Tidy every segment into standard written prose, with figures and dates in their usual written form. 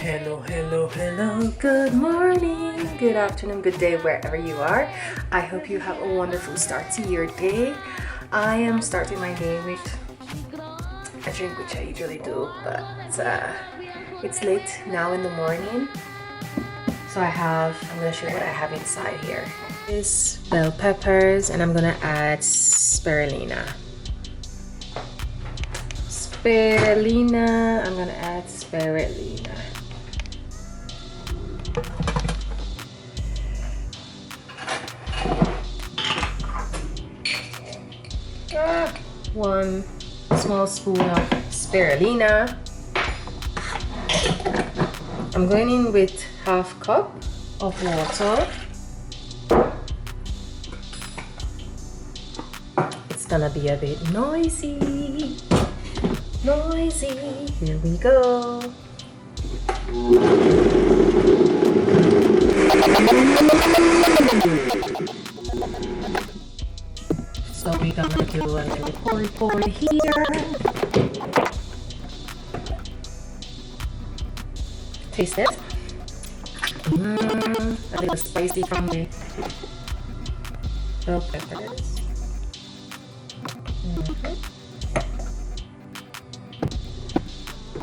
Hello. Good morning, good afternoon, good day, wherever you are. I hope you have a wonderful start to your day. I am starting my day with a drink, which I usually do, but it's late now in the morning. So I'm gonna show you what I have inside here. Is bell peppers, and I'm gonna add spirulina. I'm gonna add spirulina. One small spoon of spirulina. I'm going in with half cup of water. It's gonna be a bit noisy. Here we go. So we're gonna do a little pour here. Taste it. A little spicy from the bell peppers.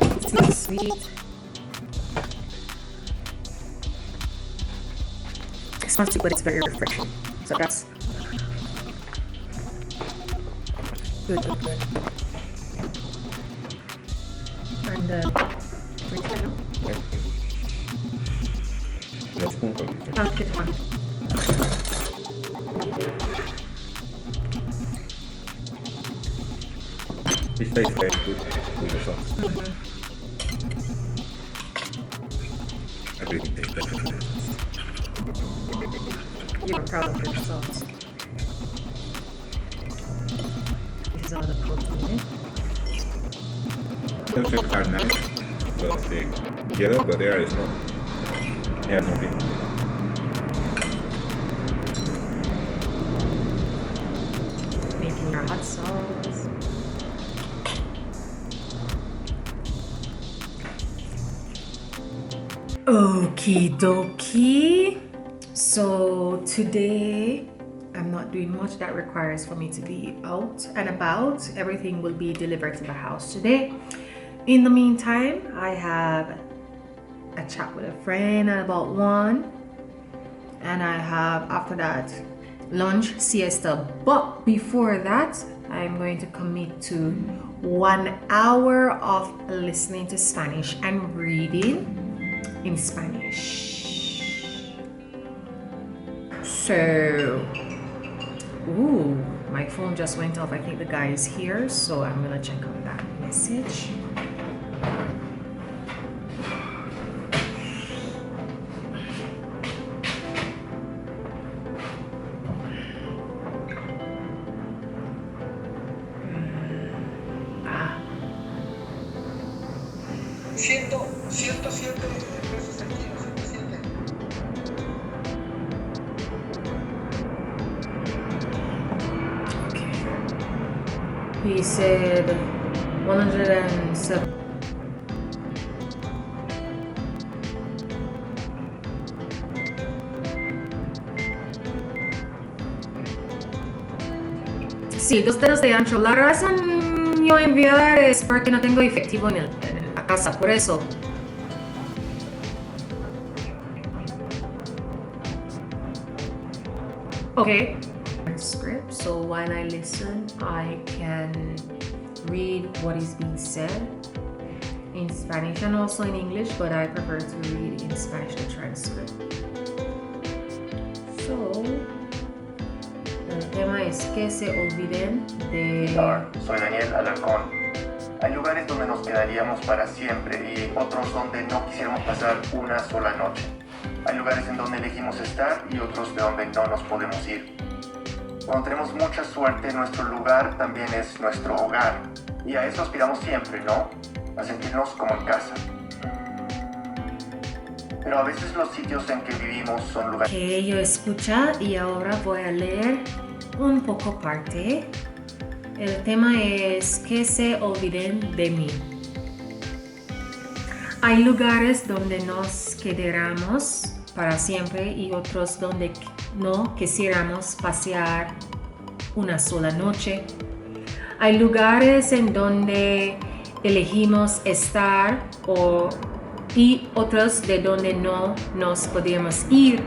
It's not sweet. It's not sweet, but it's very refreshing. So that's good. And get one. It tastes very good with the sauce. Everything tastes better. You're proud of your sauce. This is all the protein. The chips are nice, but the yellow, but there is not. It has no pink. Making your hot sauce. Okie dokie. So today I'm not doing much that requires for me to be out and about. Everything will be delivered to the house today. In the meantime, I have a chat with a friend at about 1, and I have after that lunch, siesta. But before that, I'm going to commit to 1 hour of listening to Spanish and reading in Spanish. So, my phone just went off. I think the guy is here, so I'm gonna check on that message. He said 107. Sí, 2 dedos de ancho. La razón yo enviar es porque no tengo efectivo en la casa, por eso. Okay. Script, so while I listen, I can read what is being said in Spanish and also in English, but I prefer to read in Spanish the transcript. So, el tema es que se olviden de... Soy Daniel Alarcón. Hay lugares donde nos quedaríamos para siempre y otros donde no quisiéramos pasar una sola noche. Hay lugares en donde elegimos estar y otros de donde no nos podemos ir. Cuando tenemos mucha suerte, nuestro lugar también es nuestro hogar. Y a eso aspiramos siempre, ¿no? A sentirnos como en casa. Pero a veces los sitios en que vivimos son lugares... Que yo escucha y ahora voy a leer un poco parte. El tema es que se olviden de mí. Hay lugares donde nos quedaremos para siempre y otros donde no quisiéramos pasear una sola noche. Hay lugares en donde elegimos estar y otros de donde no nos podemos ir.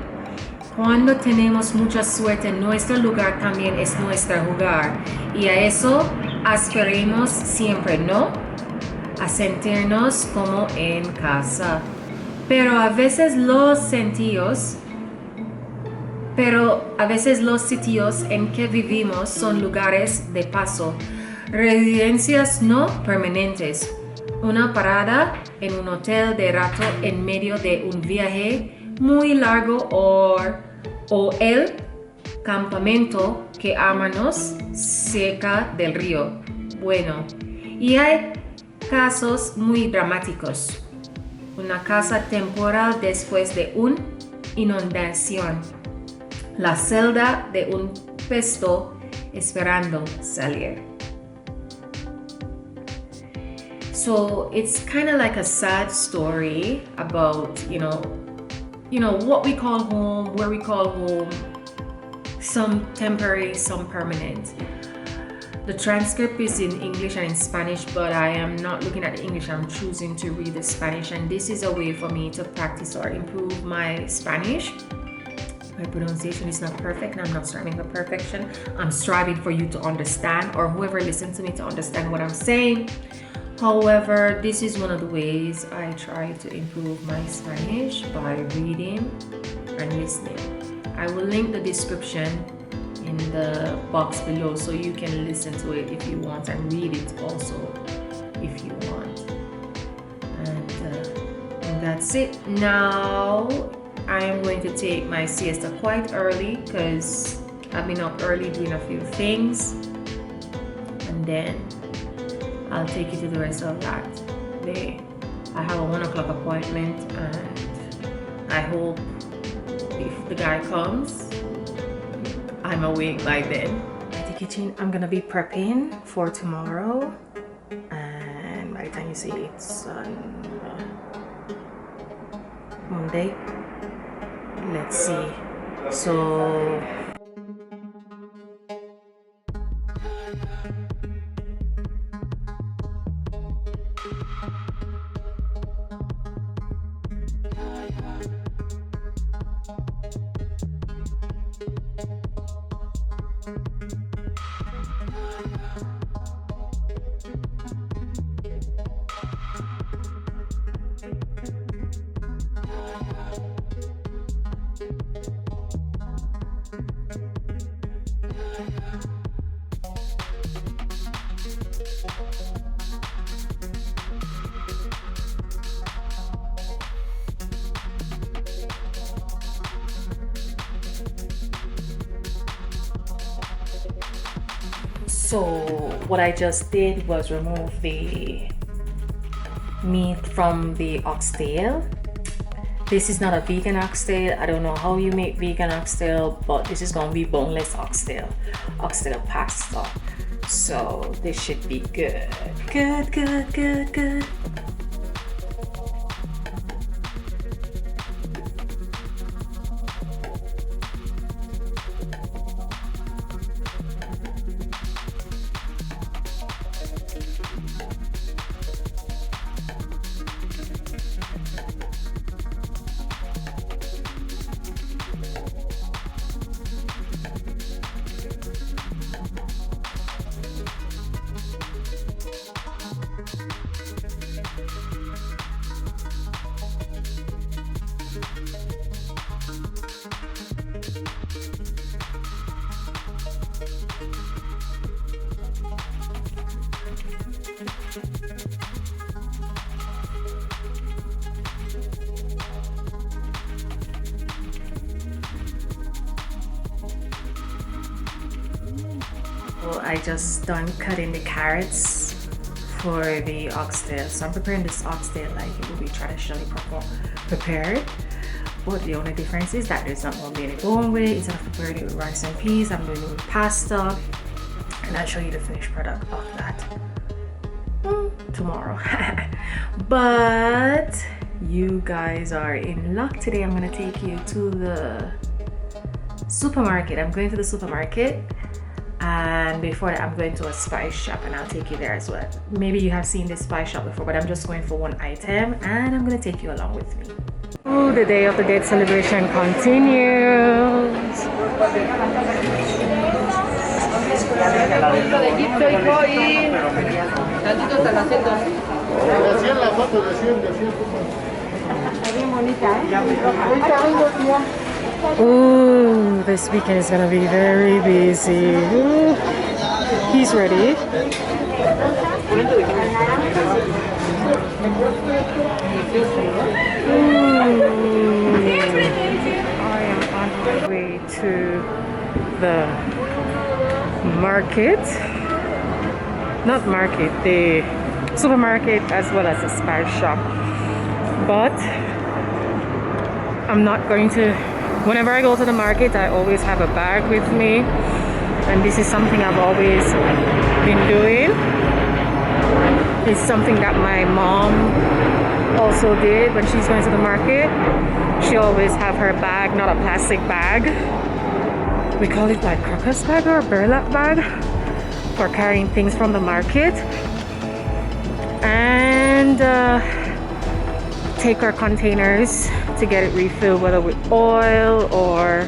Cuando tenemos mucha suerte, nuestro lugar también es nuestro hogar y a eso aspiremos siempre, ¿no? A sentirnos como en casa. Pero a veces los sitios en que vivimos son lugares de paso, residencias no permanentes, una parada en un hotel de rato en medio de un viaje muy largo o el campamento que amamos cerca del río. Bueno, y hay casos muy dramáticos. Una casa temporal después de una inundación. La celda de un pesto esperando salir. So it's kind of like a sad story about, you know, what we call home, where we call home, some temporary, some permanent. The transcript is in English and in Spanish, but I am not looking at the English. I'm choosing to read the Spanish, and this is a way for me to practice or improve my Spanish. My pronunciation is not perfect, and I'm not striving for perfection. I'm striving for you to understand, or whoever listens to me to understand what I'm saying. However, this is one of the ways I try to improve my Spanish, by reading and listening. I will link the description in the box below so you can listen to it if you want and read it also if you want. And that's it. Now I am going to take my siesta quite early because I've been up early doing a few things, and then I'll take you to the rest of that day. I have a 1 o'clock appointment, and I hope if the guy comes, I'm awake by then. At the kitchen, I'm gonna be prepping for tomorrow, and by the time you see it's on Monday, let's see. So what I just did was remove the meat from the oxtail. This is not a vegan oxtail. I don't know how you make vegan oxtail, but this is gonna be boneless oxtail pasta. So this should be good. Good. So I just done cutting the carrots for the oxtail. So I'm preparing this oxtail like it will be traditionally prepared. But the only difference is that there's not going to be any bone with it. Instead of preparing it with rice and peas, I'm doing it with pasta. And I'll show you the finished product of that tomorrow. But you guys are in luck. Today I'm gonna take you to the supermarket. I'm going to the supermarket, and before that I'm going to a spice shop, and I'll take you there as well. Maybe you have seen this spice shop before, but I'm just going for one item, and I'm gonna take you along with me. Oh, the Day of the Dead celebration continues. Ooh, this weekend is gonna be very busy. Ooh, he's ready. I am on my way to the market. Not market, the supermarket as well as the spice shop. But I'm not going to, whenever I go to the market, I always have a bag with me. And this is something I've always been doing. It's something that my mom also did when she's going to the market. She always have her bag, not a plastic bag. We call it like crocus bag or burlap bag for carrying things from the market. And take our containers to get it refilled, whether with oil or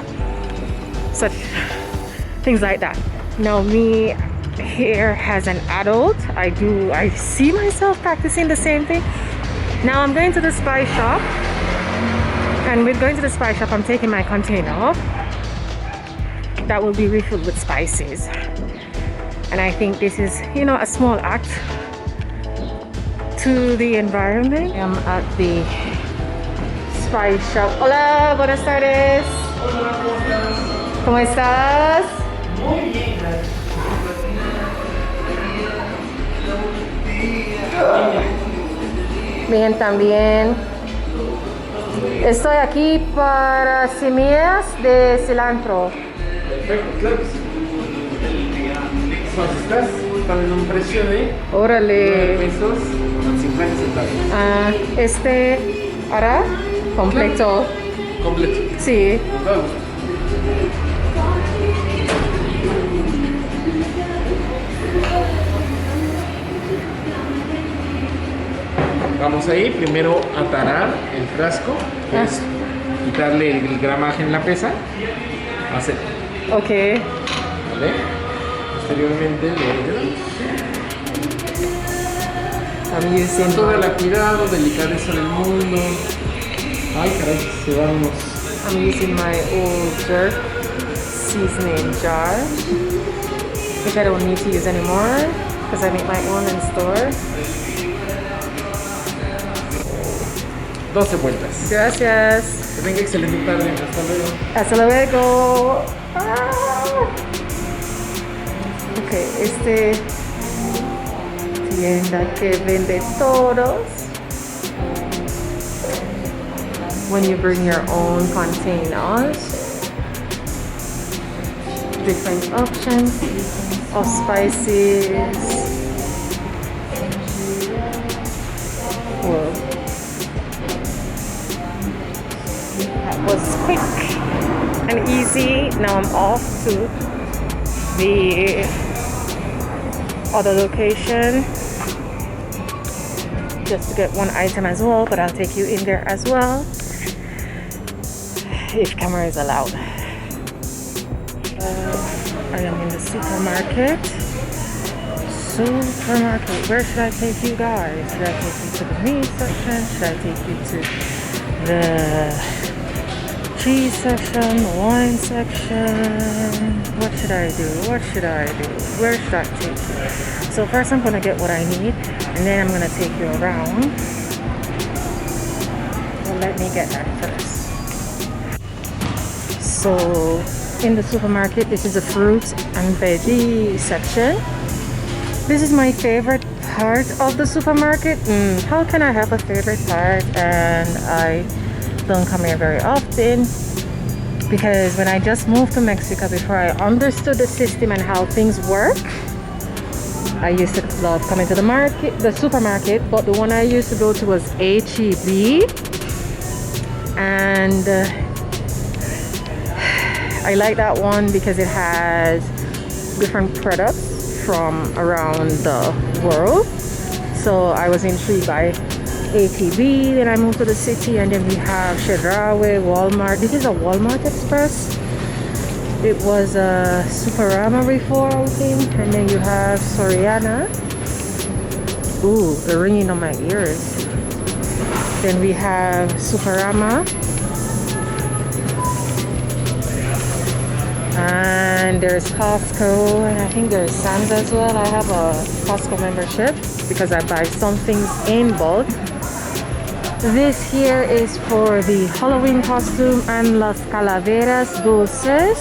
such things like that. Now me here as an adult, I see myself practicing the same thing. Now I'm going to the spice shop, and with going to the spice shop I'm taking my container that will be refilled with spices. And I think this is, you know, a small act to the environment. I'm at the spice shop. Hola, buenas tardes. ¿Cómo estás? Muy bien, gracias. Bien, también. Estoy aquí para semillas de cilantro. Perfecto, claro que sí. Pues están en un precio de Órale. 9 pesos con 50 centavos. Ah, ¿hará? Completo. Completo. Sí. Todo. Vamos a ir primero a tarar el frasco, que es quitarle el gramaje en la pesa. Hacer. Ok. ¿Vale? Posteriormente le ayudamos. I'm using Con toda la cuidado, delicadeza del mundo. Ay, caray, se vamos. I'm using my old jerk seasoning jar, which I don't need to use anymore because I make my own in store. 12 vueltas. Gracias. Que tenga excelente tarde. Hasta luego. Hasta luego. Ah. Ok, tienda que vende toros. When you bring your own containers, different options of spices. Well, that was quick and easy. Now I'm off to the other location just to get one item as well, but I'll take you in there as well if camera is allowed. I am in the supermarket. Where should I take you guys? Should I take you to the meat section? Should I take you to the cheese section, the wine section? What should I do? Where should I take you? So first I'm gonna get what I need, and then I'm gonna take you around. Well, let me get that first. So in the supermarket, this is the fruits and veggie section. This is my favorite part of the supermarket. How can I have a favorite part and I don't come here very often? Because when I just moved to Mexico, before I understood the system and how things work, I used to love coming to the supermarket, but the one I used to go to was H-E-B. and I like that one because it has different products from around the world. So I was intrigued by ATB, then I moved to the city, and then we have Chedraui, Walmart. This is a Walmart Express. It was a Superama before, I think, and then you have Soriana. Ooh, they're ringing on my ears. Then we have Superama, and there's Costco, and I think there's Sam's as well. I have a Costco membership because I buy some things in bulk. This here is for the Halloween costume and Las Calaveras Dulces.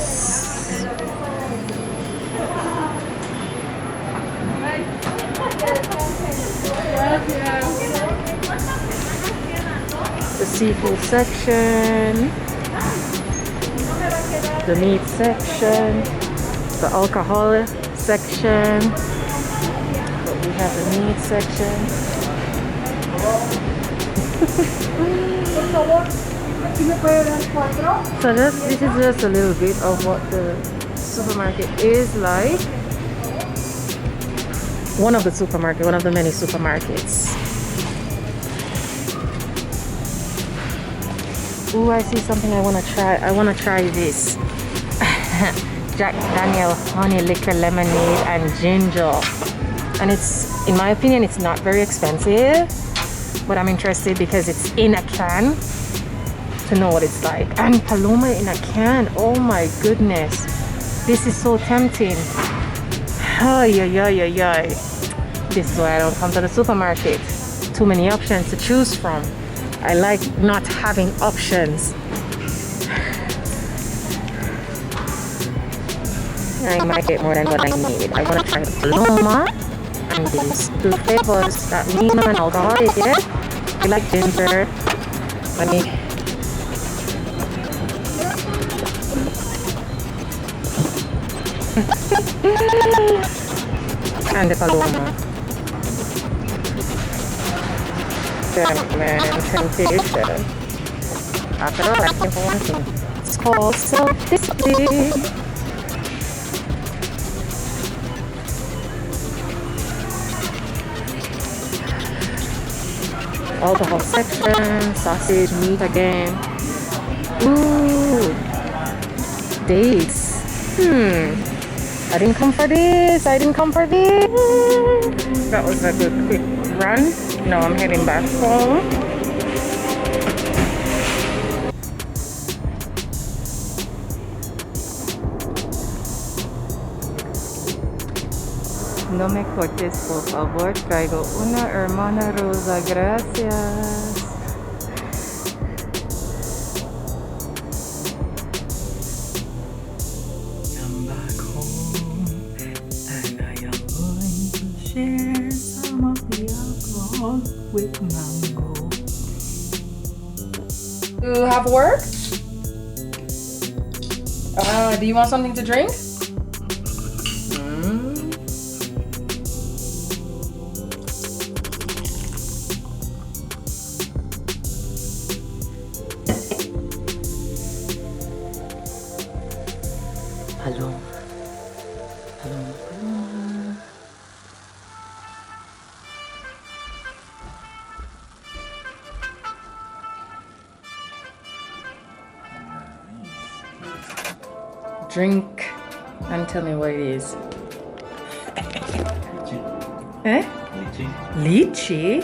The seafood section, the meat section, the alcohol section. But we have the meat section. So this is just a little bit of what the supermarket is like. One of the many supermarkets. Ooh, I see something I want to try. I want to try this. Jack Daniel honey liquor lemonade and ginger. And it's, in my opinion, it's not very expensive. But I'm interested because it's in a can to know what it's like. And Paloma in a can. Oh my goodness. This is so tempting. Ay, ay, ay, ay, ay. This is why I don't come to the supermarket. Too many options to choose from. I like not having options. I might get more than what I need. I want to try the Paloma and these two flavors that Nino and alcohol is it. I like ginger. Let me. And the Paloma. Man, temptation. After all, I think for one thing. It's called self-discipline. Alcohol section, sausage, meat again. Ooh, dates. I didn't come for this. That was a good quick run. Now I'm heading back home. No me cortes, por favor. Traigo una hermana rosa. Gracias. I'm back home and I am going to share some of the alcohol with mango. You have work? Do you want something to drink? Hello. Drink and tell me what it is. Eh? Lychee?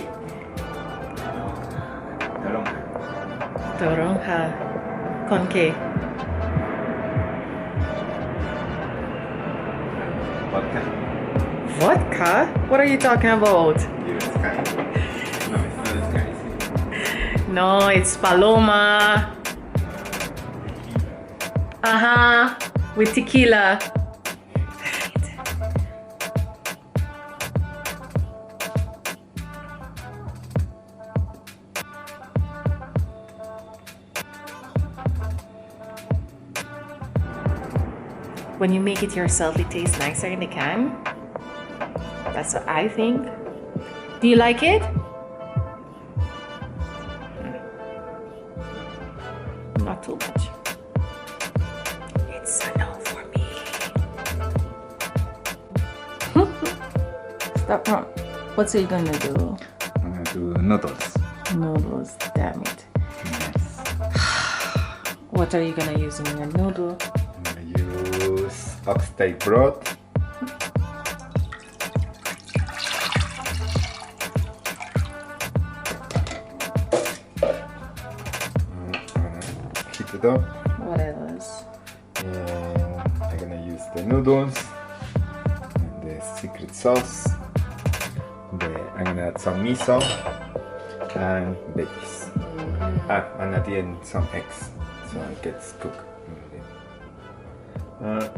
Toronja. Con qué? Vodka. Vodka? What are you talking about? No, it's Paloma. With tequila. When you make it yourself, it tastes nicer in the can. That's what I think. Do you like it? not too much. It's a no for me. Stop wrong. What's he gonna do? I'm gonna do noodles. Noodles, damn it. Yes. What are you gonna use in your noodle? I'm gonna use oxtail broth. I'm gonna heat it up. What else? And I'm gonna use the noodles and the secret sauce. I'm gonna add some miso and veggies. And at the end some eggs, so it gets cooked.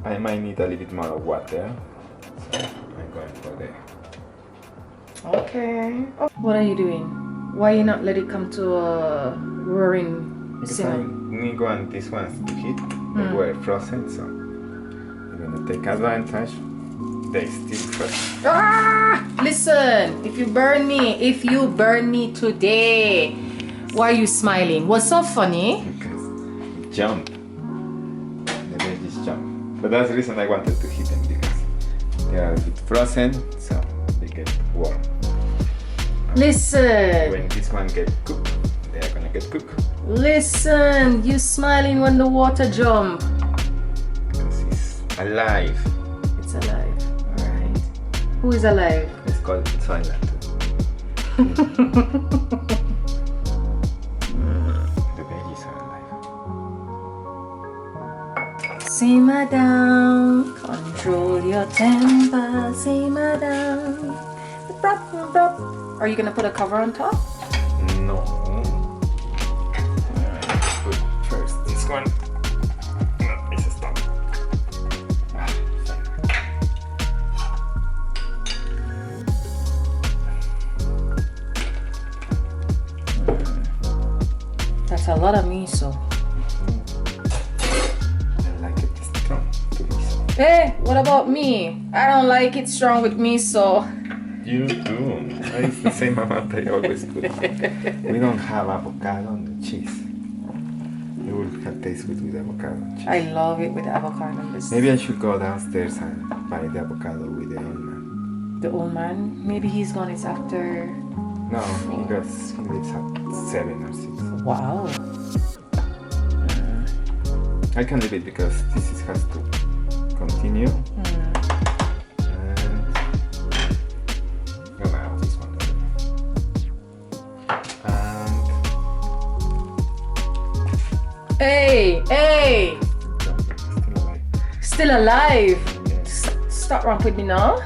I might need a little bit more of water, so I'm going for the. Okay. Oh, what are you doing? Why you not let it come to a roaring Because simmer? I want these ones to heat. They were frozen, so I'm gonna take advantage. They still fresh. Ah! Listen, if you burn me today, why are you smiling? What's so funny? Because it jump. The veggies jump. But that's the reason I wanted to heat them, because they are a bit frozen, so they get warm. Listen, When this one get cooked, they are gonna get cooked. listen, you smiling when the water jump. Because it's alive. It's alive, alright. Who is alive? It's called Soylent. The veggies are alive. Simmer down, control your temper, simmer down. Are you gonna put a cover on top? No. Alright, put first this one. No, it's a stop. That's a lot of miso. I like it strong to be so. Hey, what about me? I don't like it strong with miso. You do. It's the same amount I always put. We don't have avocado on the cheese. It will have taste good with avocado and cheese. I love it with avocado and this. Maybe I should go downstairs and buy the avocado with the old man. The old man, maybe he's gone. It's after. No, because he lives at 7 or 6. Wow. I can leave it because this has to continue. And no, no, this one. And Hey, hey, still alive. still alive. Yes. Stop wrong with me now.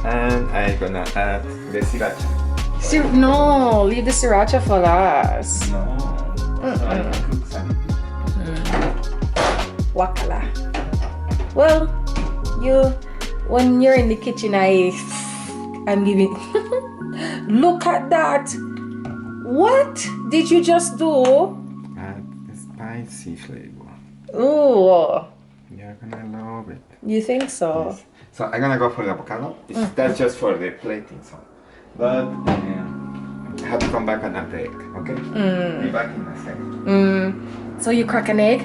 And I'm gonna add the sriracha. No, leave the sriracha for last. No. I can cook some. Wakala. Well, when you're in the kitchen, I'm giving. Look at that. What did you just do? Add the spicy flavor. Ooh, You're gonna love it. you think so? Yes. So I'm gonna go for the avocado. That's just for the plating, so. But I have to come back and add the egg, okay? Be back in a second. So you crack an egg?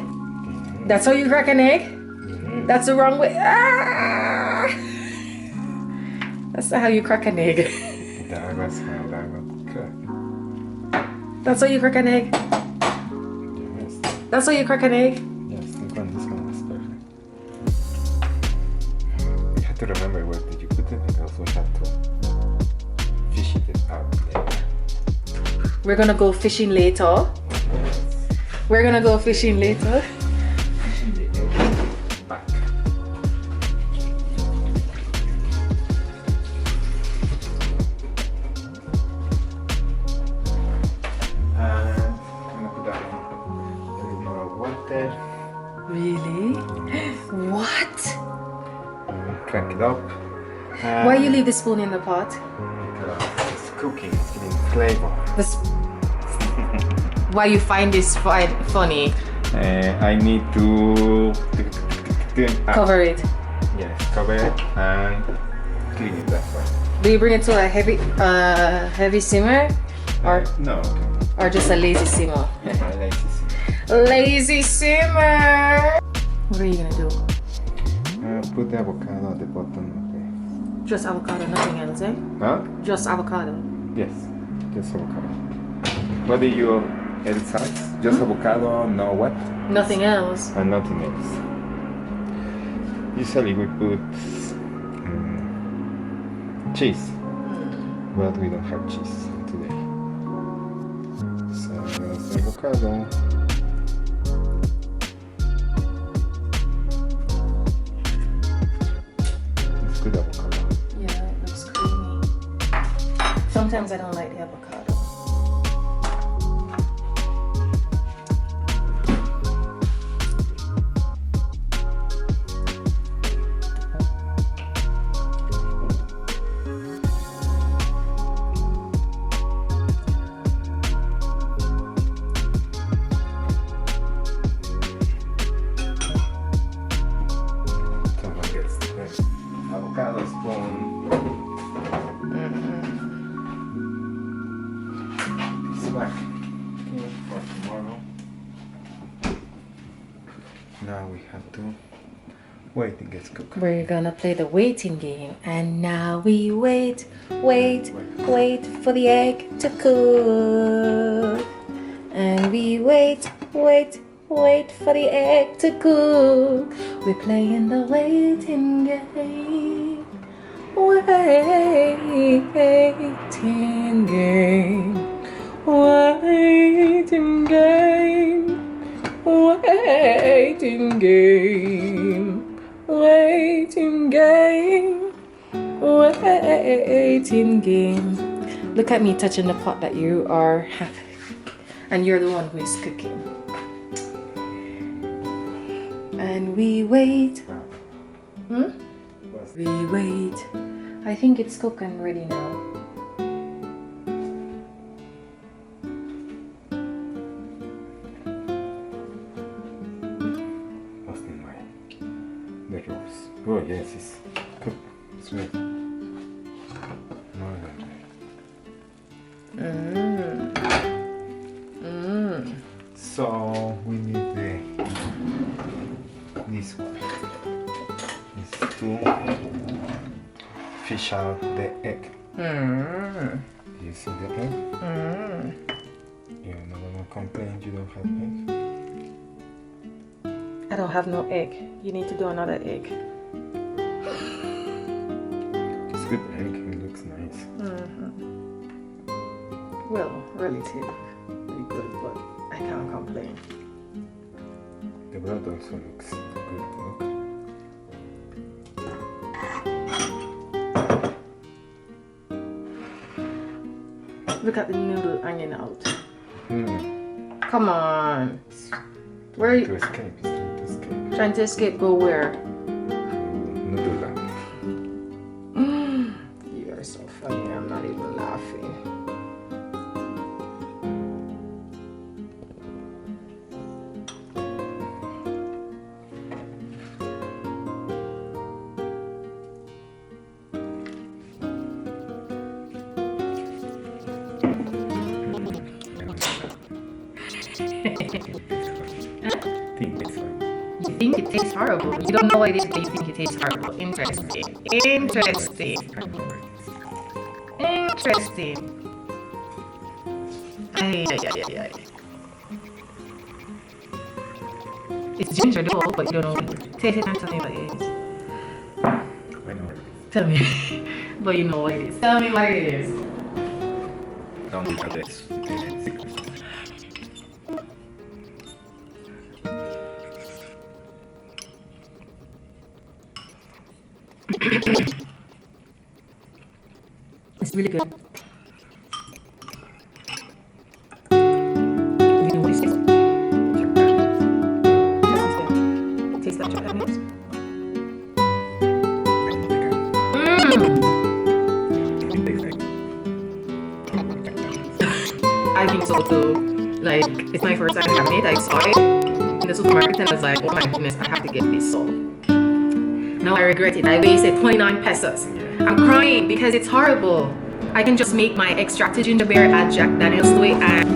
That's how you crack an egg? That's the wrong way. Ah! That's not how you crack an egg. That was how that got cracked. That's how you crack an egg. Yes. That's how you crack an egg. Yes, this one was perfect. You have to remember where did you put it because we have to fish it out later. We're gonna go fishing later. We're gonna go fishing later. Fishing the egg back. And I'm gonna put down a little more of water. Really? What? Crank it up. Why you leave the spoon in the pot? Because it's cooking, it's giving flavor. This. Why you find this funny? I need to Cover it. Yes, cover it and clean it that way. Do you bring it to a heavy simmer, or No, just a lazy simmer? I like this. Lazy simmer. What are you gonna do? Put the avocado at the bottom. Just avocado, nothing else, eh? Huh? Just avocado. Yes, just avocado. What do you else size? Just avocado, no what? Nothing else. And nothing else. Usually we put cheese, but we don't have cheese today. So that's avocado. It's good avocado. Yeah, it looks creamy. Sometimes I don't like the avocado. Someone gets the avocado spoon. Snack for tomorrow. Now we have to wait it gets cooked. We're gonna play the waiting game, and now we wait for the egg to cook. And we wait for the egg to cook. We're playing the waiting game. Waiting game. Waiting game. Waiting game. Waiting game. Waiting game. Look at me touching the pot that you are having. And you're the one who is cooking. And we wait. We wait. I think it's cooked and ready now. What's in my the rolls? Oh yes, it's cooked. It's ready. More than ready. So we need this one. Is to fish out the egg. You see the egg? You're not gonna complain you don't have egg. I don't have no egg. You need to do another egg. It's good egg, it looks nice. Well, relatively good, but I can't complain. The bread also looks good, look. Look at the noodle hanging out. Come on. Where are To you escape, it's trying to escape. trying to escape? Go where? Noodle land. You are so funny. I'm not even laughing. You think it tastes horrible. You don't know why this, but you think it tastes horrible. Interesting. Interesting. Interesting. Ay. It's ginger though, but you don't know. Taste it and tell me what it is. Tell me. But you know what it is. Tell me what it is. Don't look at this. It's really good. You know what it tastes? Tastes like Japanese. I think so too. Like, it's my first time having it. I saw it in the supermarket and I was like, oh my goodness, I have to get this. So now I regret it. I wasted 29 pesos. I'm crying because it's horrible. I can just make my extracted ginger beer, add Jack Daniels to it, and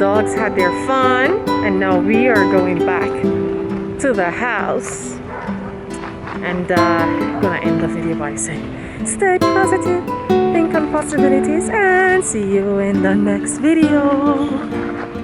dogs had their fun, and now we are going back to the house. And gonna end the video by saying, stay positive, think on possibilities, and see you in the next video.